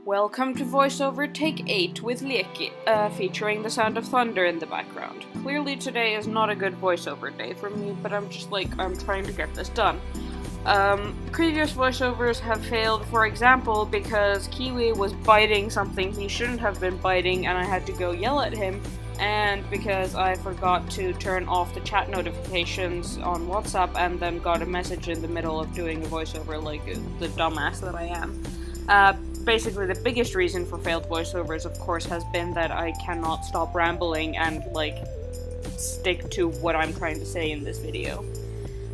Welcome to voiceover take 8 with Leki, featuring the sound of thunder in the background. Clearly today is not a good voiceover day for me, but I'm trying to get this done. Previous voiceovers have failed, for example, because Kiwi was biting something he shouldn't have been biting and I had to go yell at him, and because I forgot to turn off the chat notifications on WhatsApp and then got a message in the middle of doing a voiceover like the dumbass that I am. Basically, the biggest reason for failed voiceovers, of course, has been that I cannot stop rambling and, stick to what I'm trying to say in this video.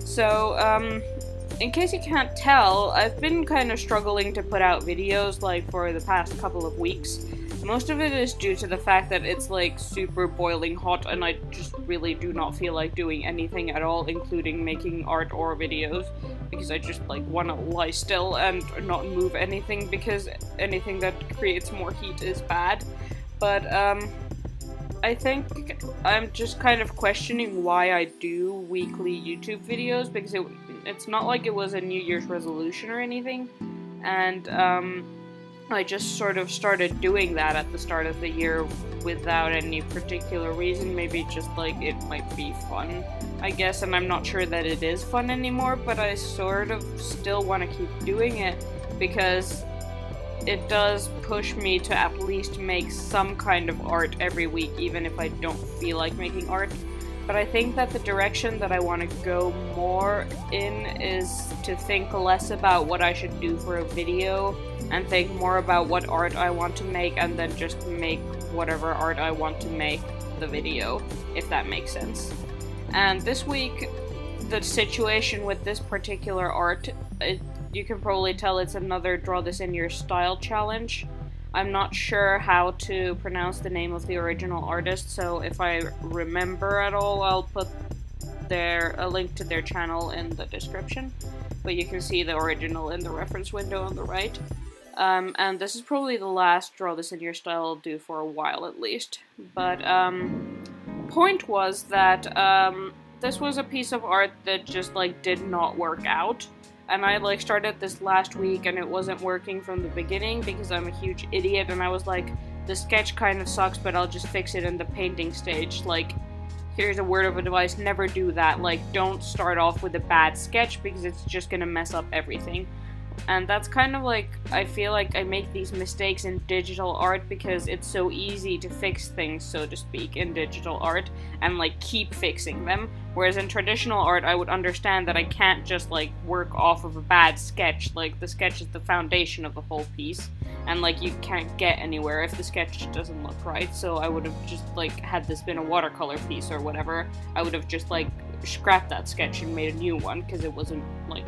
So, in case you can't tell, I've been kind of struggling to put out videos, for the past couple of weeks. Most of it is due to the fact that it's, super boiling hot, and I just really do not feel like doing anything at all, including making art or videos, because I just, want to lie still and not move anything, because anything that creates more heat is bad. But, I think I'm just kind of questioning why I do weekly YouTube videos, because it's not like it was a New Year's resolution or anything, and, I just sort of started doing that at the start of the year without any particular reason. Maybe just it might be fun, I guess, and I'm not sure that it is fun anymore, but I sort of still want to keep doing it because it does push me to at least make some kind of art every week, even if I don't feel like making art. But I think that the direction that I want to go more in is to think less about what I should do for a video and think more about what art I want to make, and then just make whatever art I want to make the video, if that makes sense. And this week, the situation with this particular art, you can probably tell it's another Draw This in Your Style challenge. I'm not sure how to pronounce the name of the original artist, so if I remember at all, I'll put a link to their channel in the description. But you can see the original in the reference window on the right. And this is probably the last Draw This in Your Style I'll do for a while at least. But point was that this was a piece of art that just did not work out. And I started this last week and it wasn't working from the beginning because I'm a huge idiot, and I was like, the sketch kind of sucks, but I'll just fix it in the painting stage. Here's a word of advice, never do that. Don't start off with a bad sketch because it's just gonna mess up everything. And that's kind of I feel like I make these mistakes in digital art because it's so easy to fix things, so to speak, in digital art and keep fixing them. Whereas in traditional art, I would understand that I can't just work off of a bad sketch. The sketch is the foundation of the whole piece, and you can't get anywhere if the sketch doesn't look right. So I would have just had this been a watercolor piece or whatever, I would have just scrapped that sketch and made a new one because it wasn't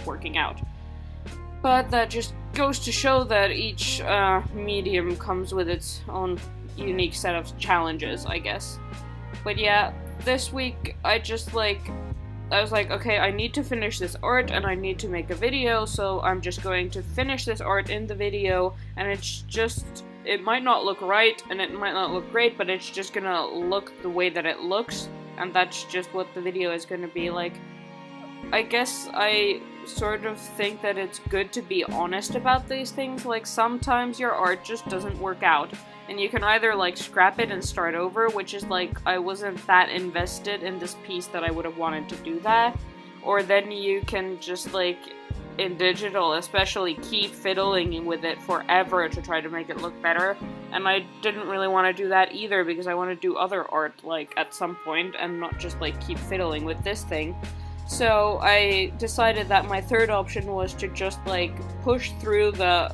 working out. But that just goes to show that each medium comes with its own unique set of challenges, I guess. But yeah, this week I just I was like, okay, I need to finish this art and I need to make a video, so I'm just going to finish this art in the video, and it might not look right and it might not look great, but it's just gonna look the way that it looks, and that's just what the video is gonna be like. I guess I sort of think that it's good to be honest about these things. Sometimes your art just doesn't work out, and you can either scrap it and start over, which is I wasn't that invested in this piece that I would have wanted to do that, or then you can just in digital especially keep fiddling with it forever to try to make it look better. And I didn't really want to do that either because I want to do other art at some point and not just keep fiddling with this thing. So I decided that my third option was to just push through the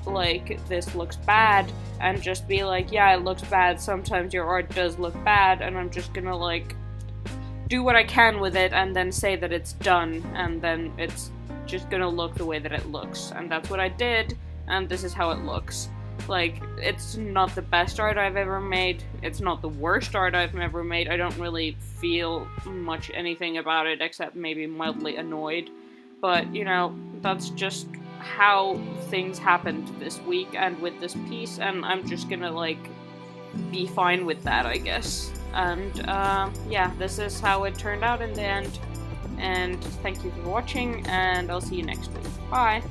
this looks bad and just be yeah, it looks bad, sometimes your art does look bad, and I'm just gonna do what I can with it and then say that it's done, and then it's just gonna look the way that it looks. And that's what I did, and this is how it looks. It's not the best art I've ever made, it's not the worst art I've ever made. I don't really feel much anything about it except maybe mildly annoyed, but that's just how things happened this week and with this piece, and I'm just gonna be fine with that, I guess. And yeah, this is how it turned out in the end, and thank you for watching, and I'll see you next week. Bye!